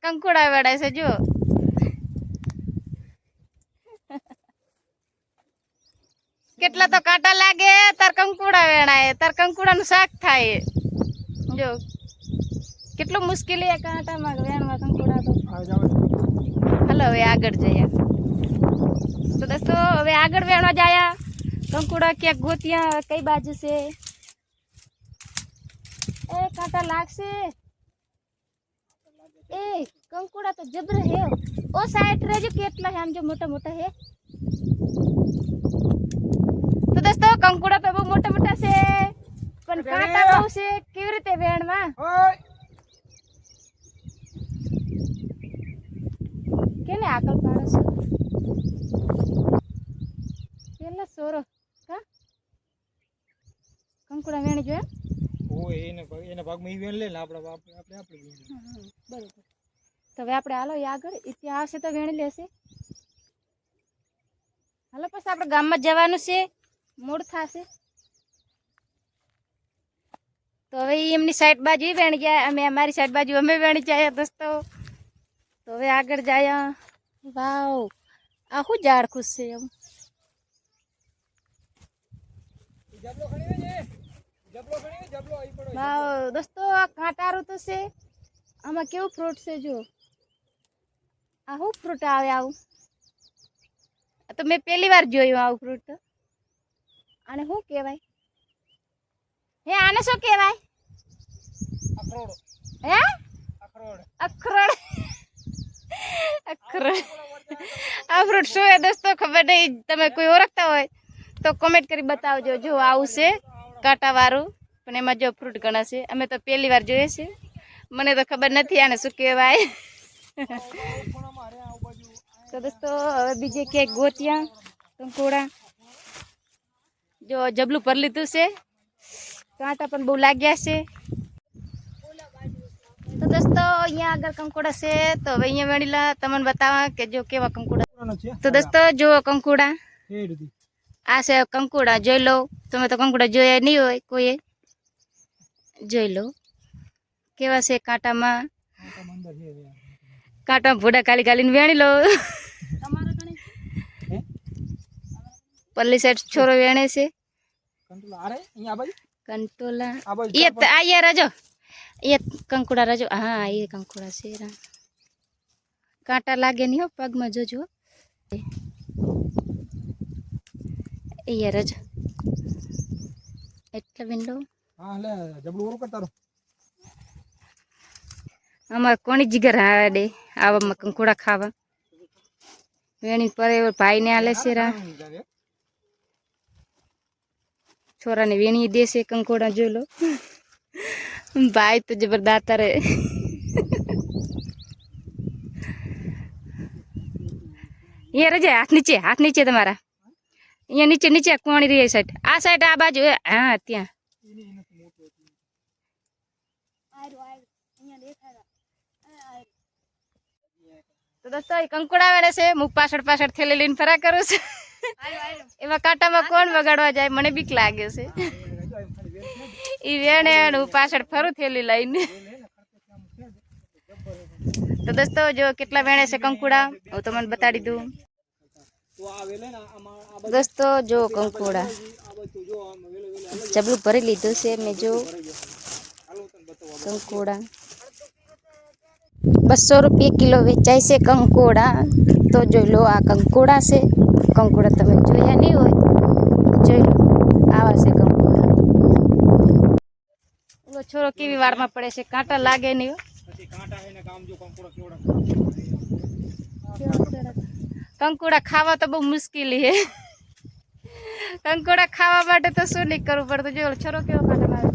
કંકુડા વેડાય છે જો કેટલા તો કાંટા લાગે તાર કંકુડા વેણાય તાર કંકુડાનું શાક થાય જો કેટલું મુશ્કેલી એ કાંટામાં વેણવા કંકુડા તો હાલો હવે આગળ જઈએ તો દોસ્તો હવે આગળ વેણવા જાયા કંકુડા ક્યાંક ગોતિયા કઈ બાજુ છે એ કાંટા લાગશે એ કંકુડા તો જબર હે ઓ સાઈડ રેજો કેટલા હે આમ જો મોટા મોટા હે તો દોસ્તો કંકુડા તો બહુ મોટા મોટા છે પણ કાંટા બહુ છે કેવી રીતે વેણવા કેને આકલ પાડો છો પેલા સોરો કા કંકુડા વેણી જો ઓય એને ભાગમાં ઈ વેણ લે ને આપણે બરોબર તો હવે આપણે હાલો આગળ ત્યાં આવશે તો વેણી લેશે હાલો પછી આપણે ગામમાં જવાનું છે મૂળ થશે તો હવે એમની સાઈડ બાજુ વેણી જાય અમે અમારી સાઈડ બાજુ અમે વેણી જાય દોસ્તો તો હવે આગળ જાય વાવ આ શું ઝાડ ખુશ છે એમ વાવ દોસ્તો આ કાંટારું તો છે આમાં કેવું ફ્રૂટ છે જો આ શું ફ્રૂટ આવે આવું તો મેં પહેલી વાર જોયું આવું ફ્રૂટ આને શું કહેવાય હે આને શું કહેવાય અખરોડ હે અખરોડ અખરોડ અખરોડ આ ફ્રૂટ શું હે દોસ્તો ખબર નહીં તમે કોઈ ઓળખતા હોય તો કોમેન્ટ કરી બતાવજો જો આવું છે કાંટાવાળું પણ એમાં જો ફ્રૂટ ઘણા છે અમે તો પહેલી વાર જોઈએ છે મને તો ખબર નથી આને શું કહેવાય તો દોસ્તો હવે બીજે ક્યાંક ગોતિયા કંકોડા જો જબલું ભરી લીધું છે કાંટા પણ બહુ લાગ્યા છે તો દોસ્તો અહીંયા આગળ કંકોડા છે તો હવે અહીંયા વેણીલા તમને બતાવવા કે જો કેવા કંકોડા તો દોસ્તો જો કંકોડા આ છે કંકોડા જોઈ લો તમે તો કંકોડા જોયા નહીં હોય કોઈએ જોઈ લો કેવા છે કાંટામાં કાંટામાં ભૂડા ખાલી ખાલીને વેણી લો પલ્લી સાઈડ છોરો વેણે છે કંટોલા એ આયા રાજો એ કંકુડા રાજો હા એ કંકુડા છે કાંટા લાગે નહીં હો પગમાં જોજો એ રજ એટલે વિંડો અમારે કોની જીગર હાડે આવામાં કંકુડા ખાવા વેણી પર ભાઈ ને આલે છે છોરાને વેણી દેશે કંકોડા જોઈ લો ભાઈ તો જબરદાર રે ये रजे हाथ नीचे तुम्हारा यहाँ नीचे नीचे कोणी रही साइड आ साइड आ बाजू हाँ त्या तो दोस्तों कंकुड़ा वेणे से मुँह पाछड़ पाछड़ थेली लईने फरा करूं छे एमां कांटामां कोण वगाड़वा जाय मने बीक लागे छे ई वेणे अने हुं पाछड़ फरू थेली लईने तो दोस्तों जो केटला वेणे से कंकुड़ा हूँ तमने बताड़ी दूँ दोस्तों जो कंकुड़ा जबलू भरी लीधुं छे मैं जो कंकुड़ा 200 रुपये किलो वेचाय से कंकुड़ा तो जो लो आ कंकुड़ा से कंकुड़ा तमे जोया नहीं होय जोई लो आवा से कंकुड़ा वो छोरो केवी वाड़ में पड़े से कांटा लागे नहीं हो कंकुड़ा खावा तो बहुत मुश्किल है कंकुड़ा खावा माटे तो शू नहीं करवू पड़तुं जो छोरो केवो कांटा मारे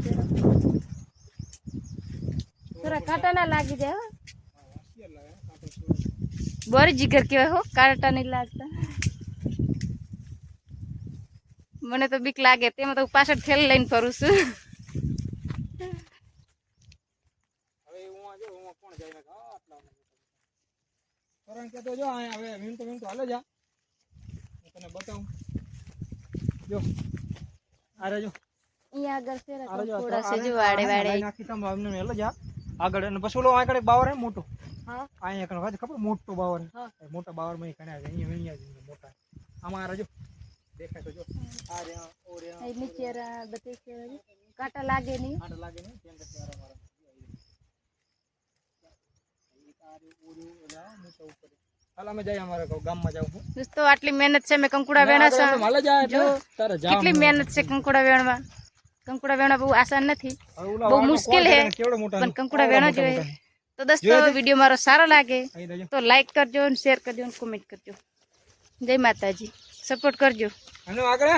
छोरा कांटा ना लागी जाए हो बोरी जिगर केवा हो कांटा नहीं लागता मने तो बीक लागे तेमां तो पाछळ थेली लईने फरू छुं तो जो आया હવે મિનિટ હાલે જા તને બતાવું જો આ રેજો અહીંયા આગળ ફેરા થોડા સે જો વાડે વાડે નાખી તમ આમને હેલો જા આગળ અને પછી ઓલો આગળ બાવર હે મોટો હા અહીંયા કણ વાત ખબર મોટો બાવર હા. એ મોટા બાવરમાં ઘણા છે અહીંયા અહીંયા જ મોટા આમાં રજો દેખાય તો જો આ રે ઓ રે એ નીચે બધી કાંટા લાગે નહીં. આડ લાગે ને કેમ કે મારા મારા હાલ અમે જઈએ અમારા ગામમાં જાવ છું દોસ્તો આટલી મહેનત છે મેં કંકુડા વેણા છે. હાલે જાય જો તારે જા કેટલી મહેનત છે કંકુડા વેણમાં. કંકુડા વેણા બહુ આસાન નથી, બહુ મુશ્કેલ છે, કેવડો મોટા પણ કંકુડા વેણા જોઈએ. તો દોસ્તો વિડીયો મારો સારો લાગે અહીં દેજો તો લાઈક કરજો, શેર કરજો અને કોમેન્ટ કરજો. જય માતાજી, સપોર્ટ કરજો. અને આગળ